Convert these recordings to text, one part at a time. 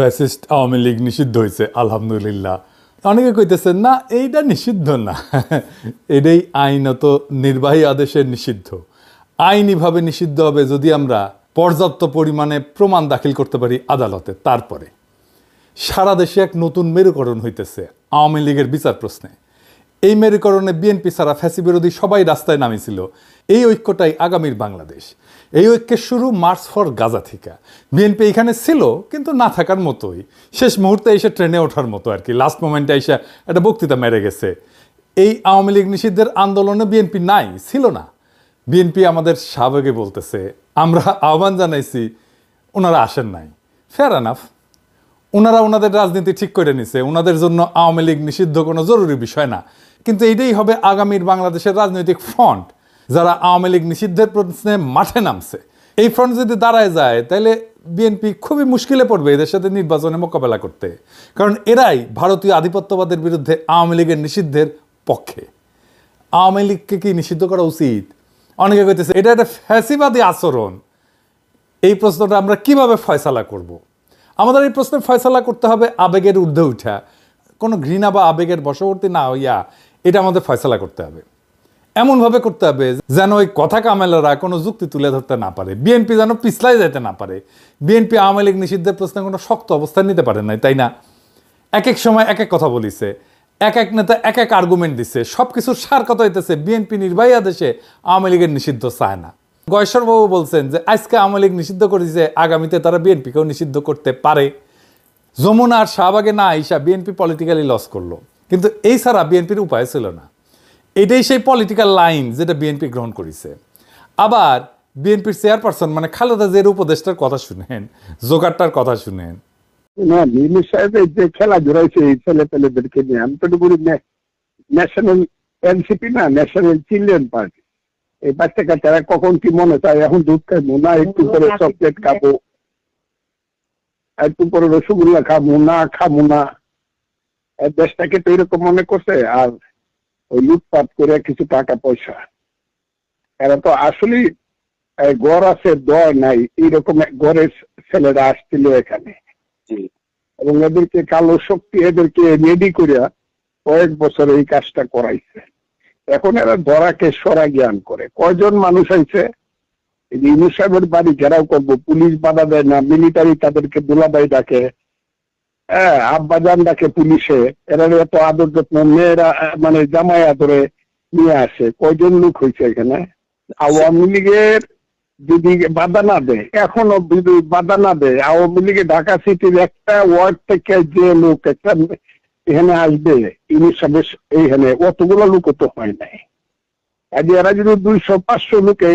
Fascist Awami League নিষিদ্ধ হয়েছে আলহামদুলিল্লাহ। অনেকে কইতেছেন না এইটা নিষিদ্ধ না, এটাই আইনত নির্বাহী আদেশের নিষিদ্ধ। আইনিভাবে নিষিদ্ধ হবে যদি আমরা পর্যাপ্ত পরিমাণে প্রমাণ দাখিল করতে পারি আদালতে। তারপরে সারা দেশে এক নতুন মেরুকরণ হইতেছে আওয়ামী লীগের বিচার প্রশ্নে। এই মেরুকরণে বিএনপি ছাড়া ফ্যাসি বিরোধী সবাই রাস্তায় নামিছিল। এই ঐক্যটাই আগামীর বাংলাদেশ। এই ঐক্যের শুরু মার্চ ফর গাজা থেকে। বিএনপি এখানে ছিল কিন্তু না থাকার মতোই, শেষ মুহূর্তে এসে ট্রেনে ওঠার মতো আর কি, লাস্ট মোমেন্টে এসে একটা বক্তৃতা মেরে গেছে। এই আওয়ামী লীগ নিষিদ্ধের আন্দোলনে বিএনপি নাই, ছিল না। বিএনপি আমাদের সাবেকে বলতেছে আমরা আহ্বান জানাইছি, ওনারা আসেন নাই। ফেয়ার এনাফ, ওনারা ওনাদের রাজনীতি ঠিক করে নিছে, ওনাদের জন্য আওয়ামী লীগ নিষিদ্ধ কোনো জরুরি বিষয় না। কিন্তু এইটাই হবে আগামীর বাংলাদেশের রাজনৈতিক ফ্রন্ট, যারা আওয়ামী লীগ নিষিদ্ধের প্রশ্নে মাঠে নামছে। এই ফ্রন্ট যদি দাঁড়ায় যায় তাহলে বিএনপি খুবই মুশকিলে পড়বে এদের সাথে নির্বাচনে মোকাবেলা করতে, কারণ এরাই ভারতীয় আধিপত্যবাদের বিরুদ্ধে আওয়ামী লীগের নিষিদ্ধের পক্ষে। আওয়ামী লীগকে কি নিষিদ্ধ করা উচিত? অনেকে কইতেছে এটা একটা ফ্যাসিবাদী আচরণ। এই প্রশ্নটা আমরা কিভাবে ফয়সালা করব? আমাদের এই প্রশ্নে ফয়সালা করতে হবে আবেগের ঊর্ধ্বে উঠা, কোনো ঘৃণা বা আবেগের বশবর্তী না হইয়া এটা আমাদের ফয়সালা করতে হবে। এমনভাবে করতে হবে যেন ওই কথা কামেলারা কোনো যুক্তি তুলে ধরতে না পারে, বিএনপি যেন পিছলাই যেতে না পারে। বিএনপি আওয়ামী লীগ নিষিদ্ধের প্রশ্নে কোনো শক্ত অবস্থান নিতে পারে নাই, তাই না? এক এক সময় এক এক কথা বলিছে, এক এক নেতা এক এক আর্গুমেন্ট দিচ্ছে। সব কিছুর সার কথা হইতেছে বিএনপি নির্বাহী আদেশে আওয়ামী লীগের নিষিদ্ধ চায় না। গয়েশ্বরবাবু বলছেন যে আজকে আওয়ামী লীগ নিষিদ্ধ করেছে, আগামীতে তারা বিএনপিকেও নিষিদ্ধ করতে পারে। যমুনা আর শাহবাগে না আইসা বিএনপি পলিটিক্যালি লস করলো, কিন্তু এই ছাড়া বিএনপির উপায় ছিল না। এটাই সেই পলিটিক্যাল লাইন যেটা বিএনপি গ্রহণ করেছে। আবার বিএনপির চেয়ারপারসন মানে খালেদা জিয়ার উপদেষ্টার কথা শুনেন, জোগাড়টার কথা শুনেন। না, মিমি সাহেবের যে খেলা জড়াইছে এই ছেলে পেলেদেরকে নিয়ে, আমি তো বলি ন্যাশনাল এনসিপি না, ন্যাশনাল চিলড্রেন পার্টি। এই বাচ্চা কাচ্চারা কখন কি মনে চায়, এখন দুধ খাবো না, একটু পরে চকলেট খাবো, একটু পরে রসগোল্লা খাবো না, খাবো না। দেশটাকে তো এরকম মনে করছে। আর ওই লুটপাট করে কিছু টাকা পয়সা, এরা তো আসলে গড় আছে দর নাই, এইরকম গড়ের ছেলেরা আসছিল এখানে, এবং এদেরকে কালো শক্তি এদেরকে রেডি করিয়া কয়েক বছর এই কাজটা করাইছে। এখন এরা ধরাকে সরা জ্ঞান করে। কয়জন মানুষ আইছে ইউনুস সাহেবের বাড়ি ঘেরাও করবো, পুলিশ বাধা দেয় না, মিলিটারি তাদেরকে দুলাভাই ডাকে, হ্যাঁ আব্বাজান ডাকে পুলিশে, এরা এত আদর যত্ন, মেয়েরা মানে জামাই আদরে নিয়ে আসে। কয়জন লোক হয়েছে এখানে? আওয়ামী লীগের যদি বাধা না দেয়, এখনো যদি বাধা না দেয়, আওয়ামী লীগের ঢাকা সিটির একটা ওয়ার্ড থেকে যে লোক একটা এখানে আসবে ইউনুস সাহেবের এইখানে, অতগুলো লোক তো হয় নাই। এরা যদি 200-500 লোকে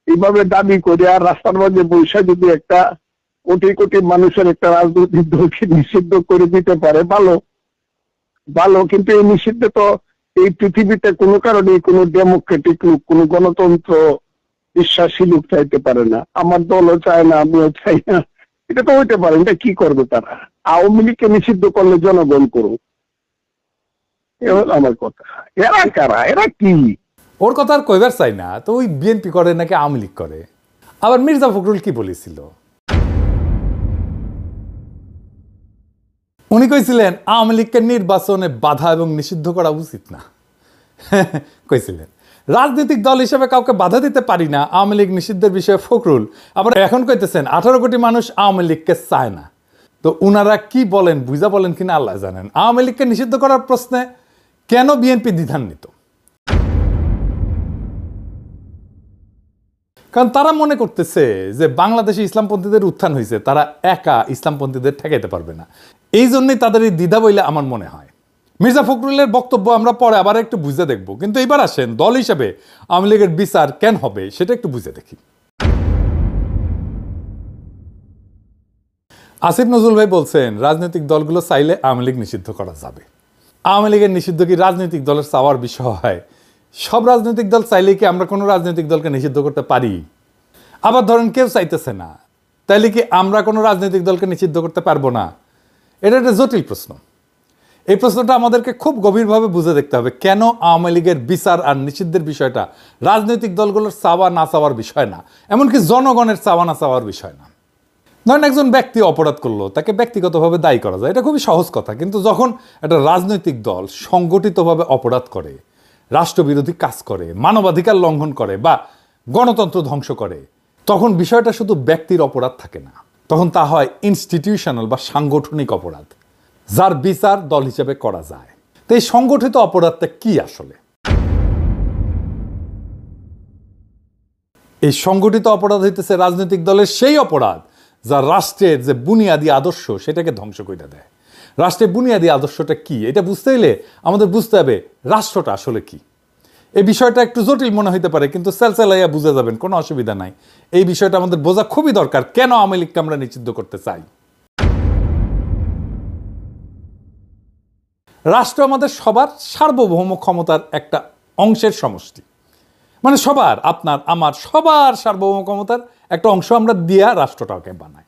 এইভাবে দাবি করে আর রাস্তার মধ্যে বৈশা যদি একটা কোটি কোটি মানুষের একটা রাজনৈতিক দলকে নিষিদ্ধ করে দিতে পারে, ভালো ভালো। কিন্তু এই নিষিদ্ধ তো এই পৃথিবীতে কোনো কারণে কোনো ডেমোক্রেটিক লোক, কোনো গণতন্ত্র বিশ্বাসী লোক চাইতে পারে না। আমার দলও চায় না, আমিও চাই না। এটা তো হইতে পারে। এটা কি করবে তারা? আওয়ামী লীগকে নিষিদ্ধ করলে জনগণ করুক, এ হলো আমার কথা। এরা কারা? এরা কি? ওর কথা আর কইবার চাই না। তো ওই বিএনপি করে নাকি আওয়ামী লীগ করে? আবার মির্জা ফখরুল কি বলেছিল? উনি কইছিলেন আওয়ামী লীগকে নির্বাচনে বাধা এবং নিষিদ্ধ করা উচিত না। কইছিলেন রাজনৈতিক দল হিসেবে কাউকে বাধা দিতে পারি না আওয়ামী লীগ নিষিদ্ধের বিষয়ে ফখরুল। আবার এখন কইতেছেন 18 কোটি মানুষ আওয়ামী লীগকে চায় না। তো উনারা কি বলেন, বুঝা বলেন কিনা আল্লাহ জানেন। আওয়ামী লীগকে নিষিদ্ধ করার প্রশ্নে কেন বিএনপি দ্বিধান্বিত? কারণ তারা মনে করতেছে যে বাংলাদেশে ইসলামপন্থীদের উত্থান হয়েছে, তারা একা ইসলামপন্থীদের ঠেকাইতে পারবে না। এই জন্যই তাদের এই দ্বিধা বইলে আমার মনে হয়। মির্জা ফখরুলের বক্তব্য আমরা পরে আবার একটু বুঝে দেখব, কিন্তু এবার আসেন দল হিসেবে আওয়ামী লীগের বিচার কেন হবে সেটা একটু বুঝে দেখি। আসিফ নজরুল ভাই বলছেন রাজনৈতিক দলগুলো চাইলে আওয়ামী লীগ নিষিদ্ধ করা যাবে। আওয়ামী লীগের নিষিদ্ধ কি রাজনৈতিক দলের চাওয়ার বিষয়? সব রাজনৈতিক দল চাইলে কি আমরা কোনো রাজনৈতিক দলকে নিষিদ্ধ করতে পারি? আবার ধরেন কেউ চাইতেছে না, তাইলে কি আমরা কোনো রাজনৈতিক দলকে নিষিদ্ধ করতে পারবো না? এটা একটা জটিল প্রশ্ন। এই প্রশ্নটা আমাদেরকে খুব গভীরভাবে বুঝে দেখতে হবে। কেন আওয়ামী লীগের বিচার আর নিষিদ্ধের বিষয়টা রাজনৈতিক দলগুলোর চাওয়া না চাওয়ার বিষয় না, এমনকি জনগণের চাওয়া না চাওয়ার বিষয় না। ধরেন একজন ব্যক্তি অপরাধ করলো, তাকে ব্যক্তিগতভাবে দায়ী করা যায়, এটা খুবই সহজ কথা। কিন্তু যখন একটা রাজনৈতিক দল সংগঠিতভাবে অপরাধ করে, রাষ্ট্রবিরোধী কাজ করে, মানবাধিকার লঙ্ঘন করে বা গণতন্ত্র ধ্বংস করে, তখন বিষয়টা শুধু ব্যক্তির অপরাধ থাকে না, তখন তা হয় ইনস্টিটিউশনাল বা সাংগঠনিক অপরাধ, যার বিচার দল হিসেবে করা যায়। তো এই সংগঠিত অপরাধটা কি আসলে? এই সংগঠিত অপরাধ হইতেছে রাজনৈতিক দলের সেই অপরাধ যা রাষ্ট্রের যে বুনিয়াদী আদর্শ সেটাকে ধ্বংস করে দেয়। রাষ্ট্রের বুনিয়াদী আদর্শটা কি, এটা বুঝতে হলে আমাদের বুঝতে হবে রাষ্ট্রটা আসলে কি। এই বিষয়টা একটু জটিল মনে হইতে পারে, কিন্তু সেলসেলাইয়া বুঝে যাবেন, কোনো অসুবিধা নাই। এই বিষয়টা আমাদের বোঝা খুবই দরকার, কেন আওয়ামী লীগকে আমরা নিষিদ্ধ করতে চাই। রাষ্ট্র আমাদের সবার সার্বভৌম ক্ষমতার একটা অংশের সমষ্টি, মানে সবার, আপনার আমার সবার সার্বভৌম ক্ষমতার একটা অংশ আমরা দিয়া রাষ্ট্রটাকে বানাই।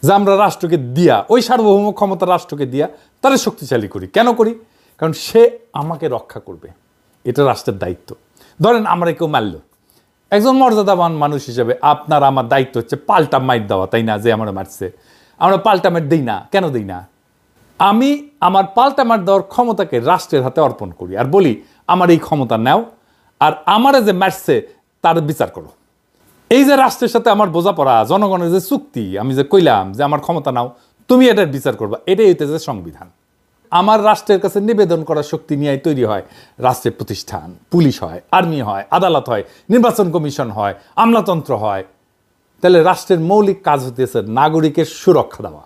যে আমরা রাষ্ট্রকে দিয়া, ওই সার্বভৌম ক্ষমতা রাষ্ট্রকে দিয়া তারা শক্তিশালী করি। কেন করি? কারণ সে আমাকে রক্ষা করবে, এটা রাষ্ট্রের দায়িত্ব। ধরেন আমরা কেউ মারল, একজন মর্যাদাবান মানুষ হিসেবে আপনার আমার দায়িত্ব হচ্ছে পাল্টা মাইট দেওয়া, তাই না? যে আমরা মারছে, আমরা পাল্টা মাইট দিই না। কেন দিই না? আমি আমার পাল্টা মার দেওয়ার ক্ষমতাকে রাষ্ট্রের হাতে অর্পণ করি আর বলি আমার এই ক্ষমতা নাও, আর আমারে যে মারছে তার বিচার করো। এই যে রাষ্ট্রের সাথে আমার বোঝাপড়া, জনগণের যে চুক্তি, আমি যে কইলাম যে আমার ক্ষমতা নাও, তুমি এটার বিচার করবা, এটাই হইতেছে সংবিধান। আমার রাষ্ট্রের কাছে নিবেদন করার শক্তি নিয়ে তৈরি হয় রাষ্ট্রের প্রতিষ্ঠান, পুলিশ হয়, আর্মি হয়, আদালত হয়, নির্বাচন কমিশন হয়, আমলাতন্ত্র হয়। তাহলে রাষ্ট্রের মৌলিক কাজ হতেছে নাগরিকের সুরক্ষা দেওয়া।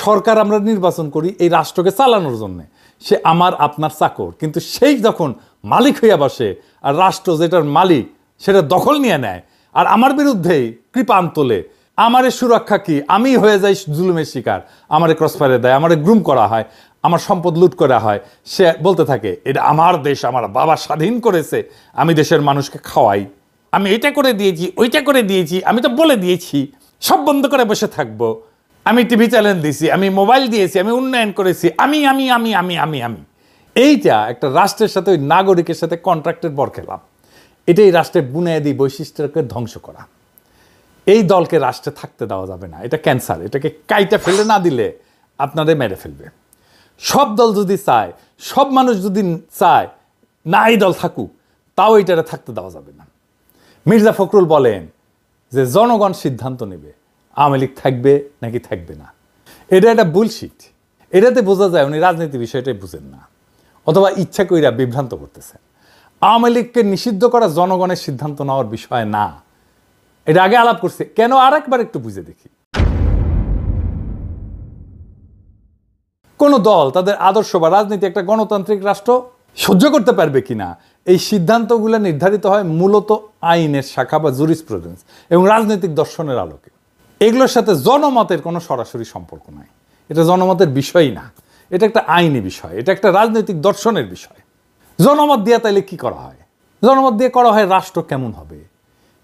সরকার আমরা নির্বাচন করি এই রাষ্ট্রকে চালানোর জন্য, সে আমার আপনার চাকর, কিন্তু সেই যখন মালিক হইয়া বসে আর রাষ্ট্র যেটার মালিক সেটা দখল নিয়ে নেয় আর আমার বিরুদ্ধেই কৃপান তোলে, আমারে সুরক্ষা কি? আমি হয়ে যাই জুলুমের শিকার, আমারে ক্রসফায়ারে দেয়, আমারে গ্রুম করা হয়, আমার সম্পদ লুট করা হয়। সে বলতে থাকে এটা আমার দেশ, আমার বাবা স্বাধীন করেছে, আমি দেশের মানুষকে খাওয়াই, আমি এটা করে দিয়েছি, ওইটা করে দিয়েছি, আমি তো বলে দিয়েছি, সব বন্ধ করে বসে থাকবো, আমি টিভি চ্যানেল দিয়েছি, আমি মোবাইল দিয়েছি, আমি উন্নয়ন করেছি, আমি আমি আমি আমি আমি আমি এইটা একটা রাষ্ট্রের সাথে, ওই নাগরিকের সাথে কন্ট্রাক্টের বরখেলাপ। এটাই রাষ্ট্রের বুনিয়াদী বৈশিষ্ট্যকে ধ্বংস করা। এই দলকে রাষ্ট্রে থাকতে দেওয়া যাবে না, এটা ক্যান্সার। এটাকে কাইটা ফেলে না দিলে আপনাদের মেরে ফেলবে। সব দল যদি চায়, সব মানুষ যদি চায় না এই দল থাকুক, তাও এইটারে থাকতে দেওয়া যাবে না। মির্জা ফখরুল বলেন যে জনগণ সিদ্ধান্ত নেবে আওয়ামী লীগ থাকবে নাকি থাকবে না। এটা একটা বুলশিট। এটাতে বোঝা যায় উনি রাজনীতি বিষয়টাই বুঝেন না, অথবা ইচ্ছা কইরা বিভ্রান্ত করতেছেন। আওয়ামী লীগকে নিষিদ্ধ করা জনগণের সিদ্ধান্ত নেওয়ার বিষয় না, এটা আগে আলাপ করছে কেন, আর একবার একটু বুঝে দেখি। কোন দল তাদের আদর্শ বা রাজনীতি একটা গণতান্ত্রিক রাষ্ট্র সহ্য করতে পারবে কিনা, এই সিদ্ধান্তগুলো নির্ধারিত হয় মূলত আইনের শাখা বা জুরিসপ্রুডেন্স এবং রাজনৈতিক দর্শনের আলোকে। এগুলোর সাথে জনমতের কোনো সরাসরি সম্পর্ক নাই। এটা জনমতের বিষয়ই না, এটা একটা আইনি বিষয়, এটা একটা রাজনৈতিক দর্শনের বিষয়। জনমত দিয়ে তাইলে কি করা হয়? জনমত দিয়ে করা হয় রাষ্ট্র কেমন হবে,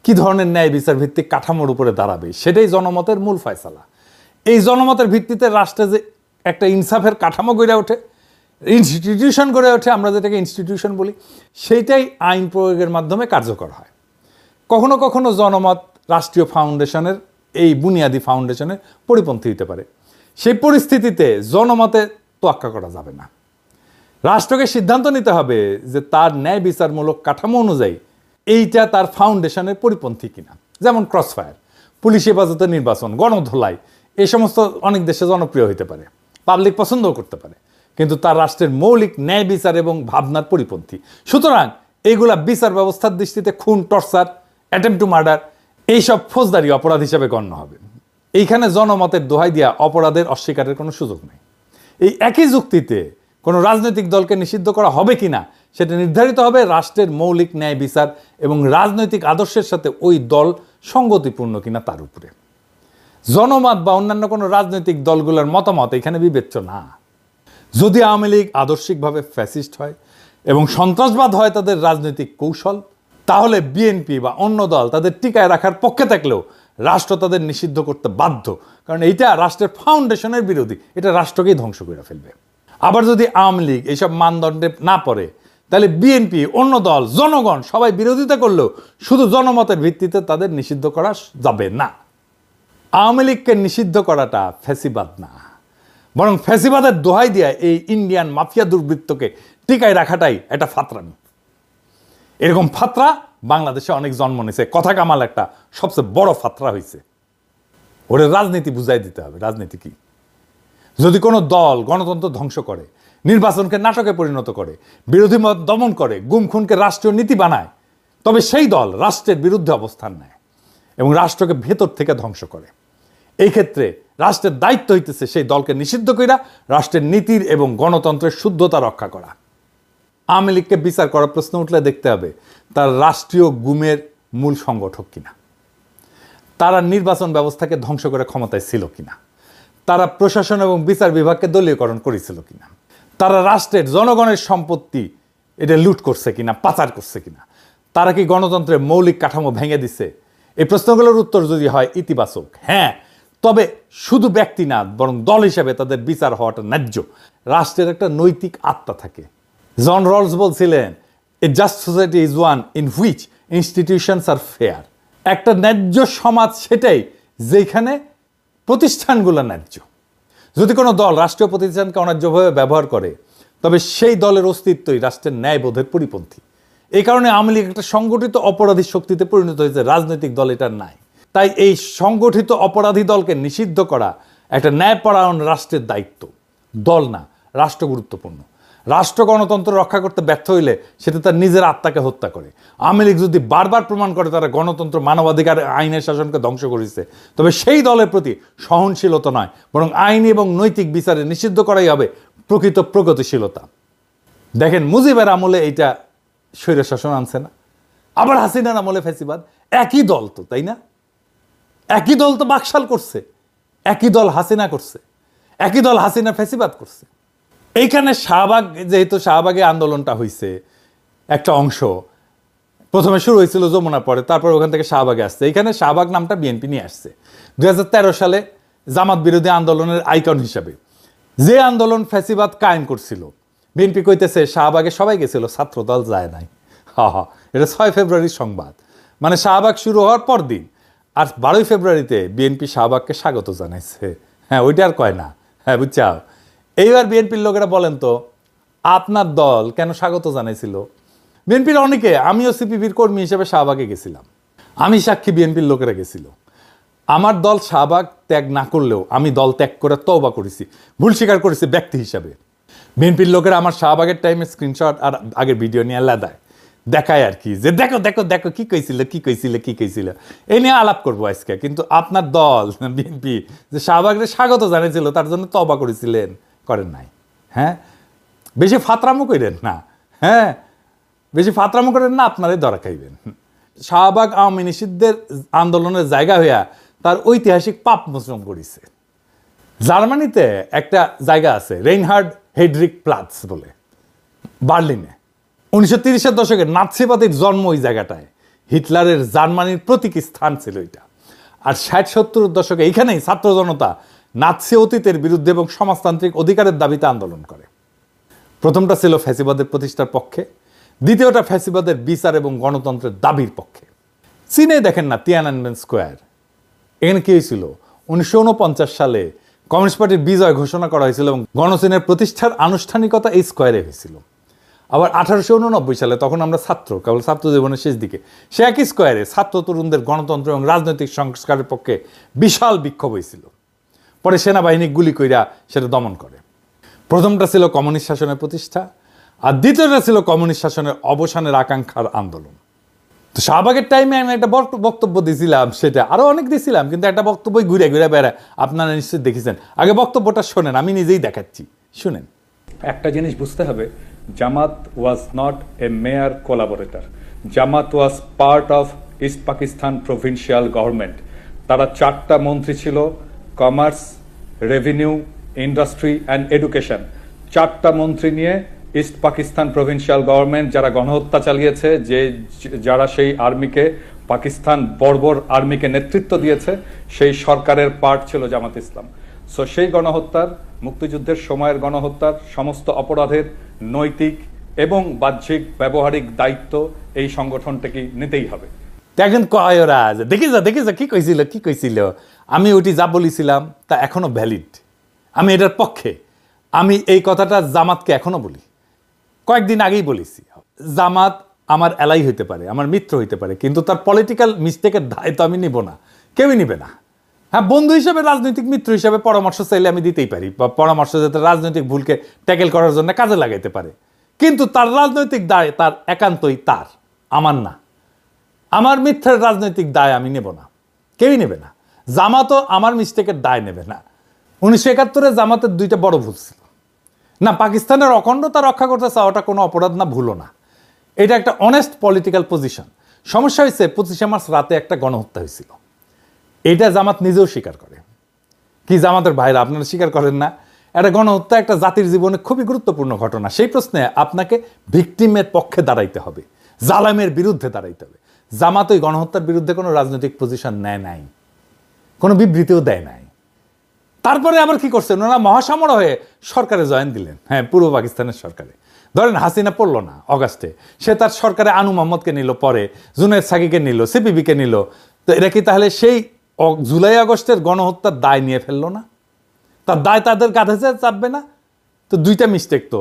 কি ধরনের ন্যায় বিচার ভিত্তিক কাঠামোর উপরে দাঁড়াবে, সেটাই জনমতের মূল ফয়সালা। এই জনমতের ভিত্তিতে রাষ্ট্রে যে একটা ইনসাফের কাঠামো গড়ে ওঠে, ইনস্টিটিউশন গড়ে ওঠে, আমরা যেটাকে ইনস্টিটিউশন বলি, সেইটাই আইন প্রয়োগের মাধ্যমে কার্যকর হয়। কখনো কখনো জনমত রাষ্ট্রীয় ফাউন্ডেশনের, এই বুনিয়াদী ফাউন্ডেশনের পরিপন্থী হতে পারে। সেই পরিস্থিতিতে জনমতে তোয়াক্কা করা যাবে না। রাষ্ট্রকে সিদ্ধান্ত নিতে হবে যে তার ন্যায় বিচারমূলক কাঠামো অনুযায়ী এইটা তার ফাউন্ডেশনের পরিপন্থী কিনা। যেমন ক্রসফায়ার, পুলিশ হেফাজতে নির্বাচন, গণধোলাই, এই সমস্ত অনেক দেশে জনপ্রিয় হতে পারে, পাবলিক পছন্দও করতে পারে, কিন্তু তার রাষ্ট্রের মৌলিক ন্যায় বিচার এবং ভাবনার পরিপন্থী। সুতরাং এইগুলা বিচার ব্যবস্থার দৃষ্টিতে খুন, টর্চার, অ্যাটেম্প টু মার্ডার, এইসব ফৌজদারি অপরাধ হিসেবে গণ্য হবে। এইখানে জনমতের দোহাই দিয়া অপরাধের অস্বীকারের কোনো সুযোগ নেই। এই একই যুক্তিতে কোনো রাজনৈতিক দলকে নিষিদ্ধ করা হবে কিনা সেটা নির্ধারিত হবে রাষ্ট্রের মৌলিক ন্যায় বিচার এবং রাজনৈতিক আদর্শের সাথে ওই দল সঙ্গতিপূর্ণ কিনা তার উপরে। জনমত বা অন্যান্য কোনো রাজনৈতিক দলগুলোর মতামত এখানে বিবেচ্য না। যদি আওয়ামী লীগ আদর্শিকভাবে ফ্যাসিস্ট হয় এবং সন্ত্রাসবাদ হয় তাদের রাজনৈতিক কৌশল, তাহলে বিএনপি বা অন্য দল তাদের টিকায় রাখার পক্ষে থাকলেও রাষ্ট্র তাদের নিষিদ্ধ করতে বাধ্য, কারণ এইটা রাষ্ট্রের ফাউন্ডেশনের বিরোধী, এটা রাষ্ট্রকেই ধ্বংস করে ফেলবে। আবার যদি আওয়ামী লীগ এইসব মানদণ্ডে না পড়ে, তাহলে বিএনপি, অন্য দল, জনগণ সবাই বিরোধিতা করলেও শুধু জনমতের ভিত্তিতে তাদের নিষিদ্ধ করা যাবে না। আওয়ামী লীগকে নিষিদ্ধ করাটা ফ্যাসিবাদ না, বরং ফ্যাসিবাদের দোহাই দিয়ে এই ইন্ডিয়ান মাফিয়া দুর্বৃত্তকে টিকায় রাখাটাই একটা ফাতরামি। এরকম ফাতরা বাংলাদেশে অনেক জন্ম নিয়েছে, কথা কামাল একটা সবচেয়ে বড় ফাতরা হয়েছে। ওরে রাজনীতি বুঝাই দিতে হবে। রাজনীতি কি? যদি কোনো দল গণতন্ত্র ধ্বংস করে, নির্বাচনকে নাটকে পরিণত করে, বিরোধী মত দমন করে, গুম খুনকে রাষ্ট্রীয় নীতি বানায়, তবে সেই দল রাষ্ট্রের বিরুদ্ধে অবস্থান নেয় এবং রাষ্ট্রকে ভেতর থেকে ধ্বংস করে। এই ক্ষেত্রে রাষ্ট্রের দায়িত্ব হইতেছে সেই দলকে নিষিদ্ধ কইরা রাষ্ট্রের নীতির এবং গণতন্ত্রের শুদ্ধতা রক্ষা করা। আওয়ামী লীগকে বিচার করার প্রশ্ন উঠলে দেখতে হবে তার রাষ্ট্রীয় গুমের মূল সংগঠক কিনা, তারা নির্বাচন ব্যবস্থাকে ধ্বংস করে ক্ষমতায় ছিল কিনা, তারা প্রশাসন এবং বিচার বিভাগকে দলীয়করণ করেছিল কিনা, তারা রাষ্ট্রের জনগণের সম্পত্তি এটা লুট করছে কিনা, পাচার করছে কিনা, তারা কি গণতন্ত্রের মৌলিক কাঠামো ভেঙে দিছে। এই প্রশ্নগুলোর উত্তর যদি হয় ইতিবাচক, হ্যাঁ, তবে শুধু ব্যক্তি না বরং দল হিসেবে তাদের বিচার হওয়াটা ন্যায্য। রাষ্ট্রের একটা নৈতিক আত্মা থাকে। জন রলস বলছিলেন, a just society is one in which institutions are fair. একটা ন্যায্য সমাজ সেটাই যেখানে প্রতিষ্ঠানগুলো ন্যায্য। যদি কোনো দল রাষ্ট্রীয় প্রতিষ্ঠানকে অন্যায্যভাবে ব্যবহার করে তবে সেই দলের অস্তিত্বই রাষ্ট্রের ন্যায়বোধের পরিপন্থী। এই কারণে আওয়ামী লীগ একটা সংগঠিত অপরাধী শক্তিতে পরিণত হয়েছে, রাজনৈতিক দল এটা নাই। তাই এই সংগঠিত অপরাধী দলকে নিষিদ্ধ করা একটা ন্যায়পরায়ণ রাষ্ট্রের দায়িত্ব, দল না। রাষ্ট্র গুরুত্বপূর্ণ। রাষ্ট্র গণতন্ত্র রক্ষা করতে ব্যর্থ হইলে সেটা তার নিজের আত্মাকে হত্যা করে। আওয়ামী লীগ যদি বারবার প্রমাণ করে তারা গণতন্ত্র, মানবাধিকার, আইনের শাসনকে ধ্বংস করেছে, তবে সেই দলের প্রতি সহনশীলতা নয় বরং আইনি এবং নৈতিক বিচারে নিষিদ্ধ করাই হবে প্রকৃত প্রগতিশীলতা। দেখেন, মুজিবের আমলে এইটা স্বৈর শাসন আনছে না, আবার হাসিনার আমলে ফ্যাসিবাদ। একই দল তো, তাই না? একই দল তো বাকশাল করছে, একই দল হাসিনা করছে, একই দল হাসিনা ফ্যাসিবাদ করছে। এইখানে শাহবাগ, যেহেতু শাহবাগে আন্দোলনটা হয়েছে, একটা অংশ প্রথমে শুরু হয়েছিল যমুনার পরে, তারপর ওখান থেকে শাহবাগে আসছে। এইখানে শাহবাগ নামটা বিএনপি নিয়ে আসছে 2013 সালে জামাত বিরোধী আন্দোলনের আইকন হিসাবে। যে আন্দোলন ফ্যাসিবাদ কায়েম করছিল, বিএনপি কইতেছে শাহবাগে সবাই গেছিল, ছাত্রদল যায় নাই। এটা 6 ফেব্রুয়ারির সংবাদ, মানে শাহবাগ শুরু হওয়ার পর দিন। আর 12 ফেব্রুয়ারিতে বিএনপি শাহবাগকে স্বাগত জানাইছে। হ্যাঁ, ওইটা আর কয় না। হ্যাঁ, বুঝছাও। এইবার বিএনপির লোকেরা বলেন তো, আপনার দল কেন স্বাগত জানাইছিল? বিএনপির অনেকে, আমিও সিপিবির কর্মী হিসেবে শাহবাগে গেছিলাম, আমি সাক্ষী, বিএনপির লোকেরা গেছিল। আমার দল শাহবাগ ত্যাগ না করলেও আমি দল ত্যাগ করে তওবা করেছি, ভুল স্বীকার করেছি ব্যক্তি হিসাবে। বিএনপির লোকেরা আমার শাহবাগের টাইমে স্ক্রিনশট আর আগের ভিডিও নিয়ে দেয়, দেখায় আর কি, যে দেখো দেখো দেখো কি কইছিল কি কইছিল কি কইছিল। এই নিয়ে আলাপ করবো আজকে। কিন্তু আপনার দল বিএনপি যে শাহবাগের স্বাগত জানিয়েছিল তার জন্য তওবা করেছিলেন, করেন নাই। হ্যাঁ, বেশি ফাতরামো করেন না। হ্যাঁ, বেশি ফাতরামো করেন না, আপনারাই ধরা খাইবেন। শাহবাগ আওয়ামী নিষিদ্ধের আন্দোলনের জায়গা হইয়া তার ঐতিহাসিক পাপ মোচন করেছে। জার্মানিতে একটা জায়গা আছে, রেইনহার্ড হেডরিক প্লাৎজ বলে, বার্লিনে। 1930-এর দশকে নাৎসিবাদের জন্ম ওই জায়গাটায়। হিটলারের জার্মানির প্রতীকী স্থান ছিল এটা। আর 60-70-এর দশকে এইখানেই ছাত্র জনতা নাৎসি অতীতের বিরুদ্ধে এবং সমাজতান্ত্রিক অধিকারের দাবিতে আন্দোলন করে। প্রথমটা ছিল ফ্যাসিবাদের প্রতিষ্ঠার পক্ষে, দ্বিতীয়টা ফ্যাসিবাদের বিচার এবং গণতন্ত্রের দাবির পক্ষে। চীনে দেখেন না, তিয়ানানমেন স্কোয়ার, এখানে কি হয়েছিল? 1949 সালে কমিউনিস্ট পার্টির বিজয় ঘোষণা করা হয়েছিল এবং গণচীনের প্রতিষ্ঠার আনুষ্ঠানিকতা এই স্কোয়ারে হয়েছিল। আবার 1889 সালে, তখন আমরা ছাত্র, কেবল ছাত্র জীবনের শেষ দিকে, সে একই স্কোয়ারে ছাত্র তরুণদের গণতন্ত্র এবং রাজনৈতিক সংস্কারের পক্ষে বিশাল বিক্ষোভ হয়েছিল। পরে সেনাবাহিনী গুলি কইরা সেটা দমন করে। প্রথমটা ছিল কমিউনিস্ট শাসনের প্রতিষ্ঠা, আর দ্বিতীয়টা ছিল কমিউনিস্ট শাসনের অবসানের আকাঙ্ক্ষার আন্দোলন। তো শাহবাগের টাইমে আমি একটা বক্তব্য দিয়েছিলাম, সেটা আরও অনেক দিয়েছিলাম, কিন্তু একটা বক্তব্যই ঘুরে ঘুরে বেড়ায়, আপনারা নিশ্চয়ই দেখেছেন। আগে বক্তব্যটা শোনেন, আমি নিজেই দেখাচ্ছি, শুনেন। একটা জিনিস বুঝতে হবে, Jamaat was not a mere collaborator. Jamaat was part of East Pakistan provincial government. তারা 4টা মন্ত্রী ছিল, commerce, revenue, industry and education. 4টা মন্ত্রী নিয়ে ইস্ট পাকিস্তান প্রভিন্সিয়াল গভর্নমেন্ট যারা গণহত্যা চালিয়েছে, যারা সেই আর্মিকে, পাকিস্তান বর্বর আর্মিকে নেতৃত্ব দিয়েছে, সেই সরকারের পার্ট ছিল জামাত ইসলাম। সো সেই গণহত্যার, মুক্তিযুদ্ধের সময়ের গণহত্যার সমস্ত অপরাধের নৈতিক এবং বাহ্যিক ব্যবহারিক দায়িত্ব এই সংগঠনটাকে নিতেই হবে। এখন কয় ওরা যে দেখি যা কি কইছিল আমি ওটি যা বলেছিলাম তা এখনো ভ্যালিড, আমি এটার পক্ষে। আমি এই কথাটা জামাতকে এখনো বলি, কয়েকদিন আগেই বলেছি। জামাত আমার এলাই হইতে পারে, আমার মিত্র হইতে পারে, কিন্তু তার পলিটিক্যাল মিস্টেকের দায় তো আমি নিব না, কেউই নিবে না। হ্যাঁ, বন্ধু হিসেবে, রাজনৈতিক মিত্র হিসেবে পরামর্শ চাইলে আমি দিতেই পারি, বা পরামর্শ যাতে রাজনৈতিক ভুলকে ট্যাকেল করার জন্য কাজে লাগাইতে পারে, কিন্তু তার রাজনৈতিক দায় তার একান্তই তার, আমার না। আমার মিথ্যার রাজনৈতিক দায় আমি নেব না, কেউই নেবে না। জামাতও আমার মিস্টেকের দায় নেবে না। 1971-এ জামাতের দুইটা বড় ভুল ছিল। না, পাকিস্তানের অখণ্ডতা রক্ষা করতে চাওয়াটা কোনো অপরাধ না, ভুলও না, এটা একটা অনেস্ট পলিটিক্যাল পজিশন। সমস্যা হয়েছে 25শে মার্চ রাতে একটা গণহত্যা হয়েছিল, এটা জামাত নিজেও স্বীকার করে। কি জামাতের ভাইরা, আপনারা স্বীকার করেন না? একটা গণহত্যা একটা জাতির জীবনে খুবই গুরুত্বপূর্ণ ঘটনা। সেই প্রশ্নে আপনাকে ভিকটিমের পক্ষে দাঁড়াইতে হবে, জালেমের বিরুদ্ধে দাঁড়াইতে হবে। জামাত ওই গণহত্যার বিরুদ্ধে কোনো রাজনৈতিক পজিশন নেয় নাই, কোনো বিবৃতিও দেয় নাই। তারপরে আবার কি করছেন, ওনারা মহাসামর হয়ে সরকারে জয়েন দিলেন। হ্যাঁ, পূর্ব পাকিস্তানের সরকারে। ধরেন হাসিনা পড়লো না অগাস্টে, সে তার সরকারে আনু মোহাম্মদকে নিল, পরে জুনায়েদ সাকিকে নিল, সিপিবিকে নিল। তো এরা কি তাহলে সেই জুলাই আগস্টের গণহত্যার দায় নিয়ে ফেললো না? তার দায় তাদের কাঁধে চাপবে না? তো দুইটা মিস্টেক তো,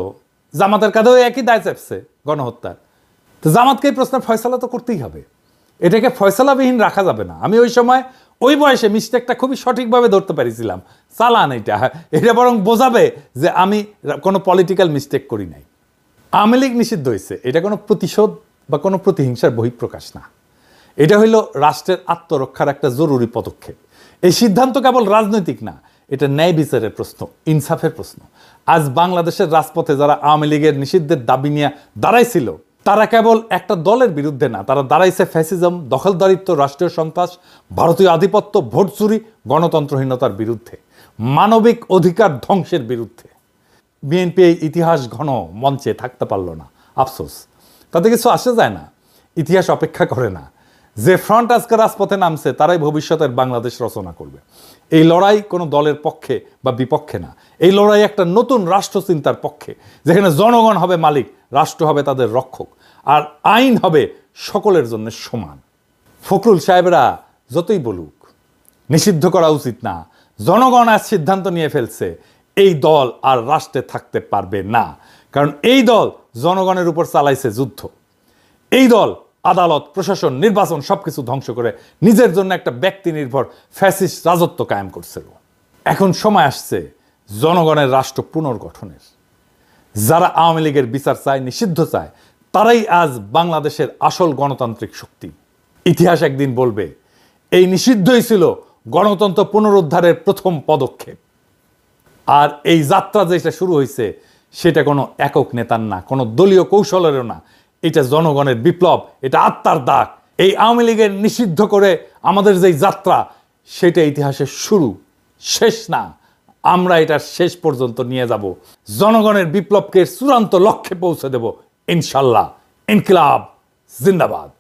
জামাতের কাঁধেও একই দায় চাপছে গণহত্যার। তো জামাতকে এই প্রশ্নের ফয়সালা তো করতেই হবে, এটাকে ফয়সালাবিহীন রাখা যাবে না। আমি ওই সময় ওই বয়সে মিস্টেকটা খুবই সঠিকভাবে ধরতে পারিছিলাম। চালান এটা বরং বোঝাবে যে আমি কোনো পলিটিক্যাল মিস্টেক করি নাই। আওয়ামী লীগ নিষিদ্ধ হয়েছে, এটা কোনো প্রতিশোধ বা কোনো প্রতিহিংসার বহিঃপ্রকাশ না, এটা হইল রাষ্ট্রের আত্মরক্ষার একটা জরুরি পদক্ষেপ। এই সিদ্ধান্ত কেবল রাজনৈতিক না, এটা ন্যায় বিচারের প্রশ্ন, ইনসাফের প্রশ্ন। আজ বাংলাদেশের রাজপথে যারা আওয়ামী লীগের নিষিদ্ধের দাবি নিয়ে দাঁড়াইছিল, তারা কেবল একটা দলের বিরুদ্ধে না, তারা দাঁড়াইছে ফ্যাসিজম, দখলদারিত্ব, রাষ্ট্রীয় সন্ত্রাস, ভারতীয় আধিপত্য, ভোট চুরি, গণতন্ত্রহীনতার বিরুদ্ধে, মানবিক অধিকার ধ্বংসের বিরুদ্ধে। বিএনপি এই ইতিহাস ঘন মঞ্চে থাকতে পারল না, আফসোস। তাতে কিছু আসে যায় না, ইতিহাস অপেক্ষা করে না। যে ফ্রন্ট আজকে রাজপথে নামছে তারাই ভবিষ্যতের বাংলাদেশ রচনা করবে। এই লড়াই কোনো দলের পক্ষে বা বিপক্ষে না, এই লড়াই একটা নতুন রাষ্ট্রচিন্তার পক্ষে, যেখানে জনগণ হবে মালিক, রাষ্ট্র হবে তাদের রক্ষক, আর আইন হবে সকলের জন্য সমান। ফখরুল সাহেবরা যতই বলুক নিষিদ্ধ করা উচিত না, জনগণ আজ সিদ্ধান্ত নিয়ে ফেলছে, এই দল আর রাষ্ট্রে থাকতে পারবে না। কারণ এই দল জনগণের উপর চালাইছে যুদ্ধ, এই দল আদালত, প্রশাসন, নির্বাচন সবকিছু ধ্বংস করে নিজের জন্য একটা ব্যক্তি নির্ভর ফ্যাসিস্ট রাজত্ব কায়েম করছিল। এখন সময় আসছে জনগণের রাষ্ট্র পুনর্গঠনের। যারা আওয়ামী লীগের বিচার চায়, নিষিদ্ধ চায়, তারাই আজ বাংলাদেশের আসল গণতান্ত্রিক শক্তি। ইতিহাস একদিন বলবে এই নিষিদ্ধই ছিল গণতন্ত্র পুনরুদ্ধারের প্রথম পদক্ষেপ। আর এই যাত্রা যেটা শুরু হয়েছে সেটা কোনো একক নেতার না, কোনো দলীয় কৌশলেরও না, এটা জনগণের বিপ্লব, এটা আত্মার দাগ। এই আওয়ামী লীগের নিষিদ্ধ করে আমাদের যেই যাত্রা, সেটা ইতিহাসের শুরু, শেষ না। আমরা এটার শেষ পর্যন্ত নিয়ে যাব, জনগণের বিপ্লবকে চূড়ান্ত লক্ষ্যে পৌঁছে দেব ইনশাল্লাহ। ইনকিলাব জিন্দাবাদ।